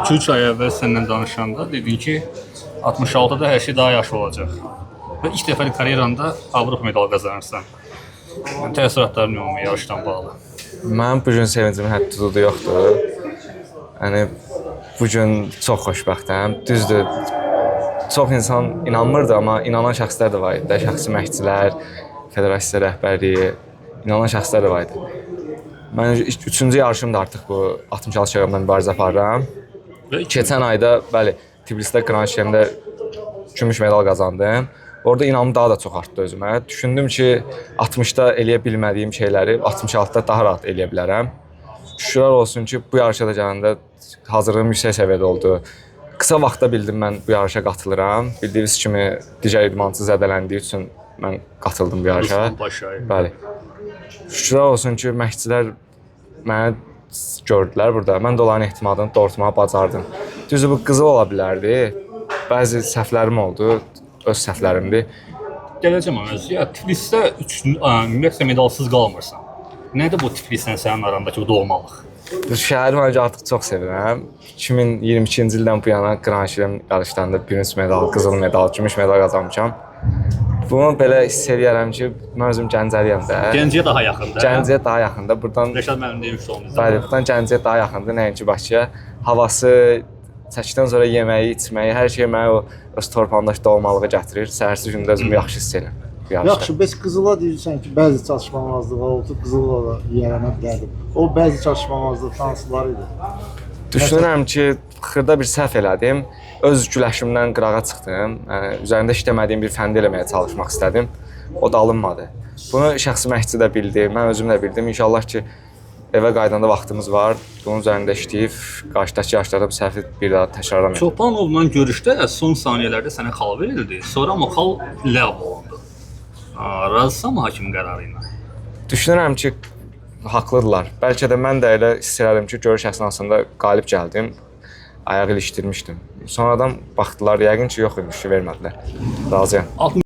2-3 ay əvvəl səndən danışanda dedin ki, 66-da hər şey daha yaxşı olacaq. Və ilk dəfəlik karyeranda Avropa medalı qazanırsan. Təəssüratların ümumi yarışdan bağlı. Mənim bu gün sevincimin həddi-hududu yoxdur. Yəni bu gün çox xoşbəxtəm. Düzdür, çox insan inanmırdı, amma inanan şəxslər də var idi. Şəxsi məşqçilər, federasiya rəhbərliyi, inanan şəxslər də var idi. Mən 3-cü yarışımda artıq bu 66 kg-dan mübarizə aparıram. Keçən ayda, bəli, Tbilisdə Grand Slam'də gümüş medal qazandım. Orada inamım daha da çox artdı özümə. Düşündüm ki, 60-da eləyə bilmədiyim şeyləri 66-da daha rahat eləyə bilərəm. Şükürlər olsun ki, bu yarışa da gələndə hazırlığım yüksək səviyyədə oldu. Qısa vaxtda bildim mən bu yarışa qatılıram. Bildiyiniz kimi digər idmançı zədələndiyi üçün mən qatıldım bu yarışa. Bəli. Şükürlər olsun ki, məşqçilər mənə gördülər burada. Mən də onların ehtimalını doğrultmağı bacardım. Düzdür, bu qızıl ola bilərdi. Bəzi səhvlərim oldu, öz səhvlərimdir. Gələcəm mövzuya. Tiflisdə ümumiyyətlə medalsız qalmırsan. Nədir bu Tiflislə sənin arandakı bu doğmalıq? Şəhəri məncə artıq çox sevirəm. 2022-ci ildən bu yana Grand Slam yarışlarında bürünc medal, qızıl medal, gümüş medal qazanmışam. Bunu belə hiss edirəm ki, mən özüm Gəncəliyəm də. Gəncəyə daha yaxındır. Gəncəyə daha yaxındır. Burdan Rəşad müəllim demiş olmuş. Bəli, burdan Gəncəyə daha yaxındır, nəinki Bakıya. Havası, çəkidən sonra yeməyi, içməyi, hər şey mənə öz torpağımdakı doğmalığı gətirir. Səhərsi gündə özümü yaxşı hiss edirəm. Yaxşı, bəs qızıla deyirsən ki, bəzi çatışmamazlıqlar oldu, qızıla da yiyələnə bilərdim. O bəzi çatışmamazlıq hansılar idi? Düşünürəm ki, xırda bir səhv elədim. Öz güləşimdən qırağa çıxdım. Üzərində işləmədiyim bir fəndi eləməyə çalışmaq istədim. O da alınmadı. Bunu şəxsi məşqçi də bildi, mən özüm də bildim. İnşallah ki, evə qaydanda vaxtımız var. Bunun üzərində işləyib, qarşıdakı yaşlarda bu səhvi bir daha təkrarlamayacağam. Çopanovla görüşdə son saniyələrdə sənə xal verildi. Sonra o xal ləğv olundu. Razısanmı hakimin qərarı ilə? Düşünürəm ki, haqlıdırlar. Bəlkə də mən də elə hiss elədim ki, görüş əsnasında qalib gəldim. Ayağı ilişdirmişdim. Sonradan baxdılar, yəqin ki, yox imiş, vermədilər. Razıyam.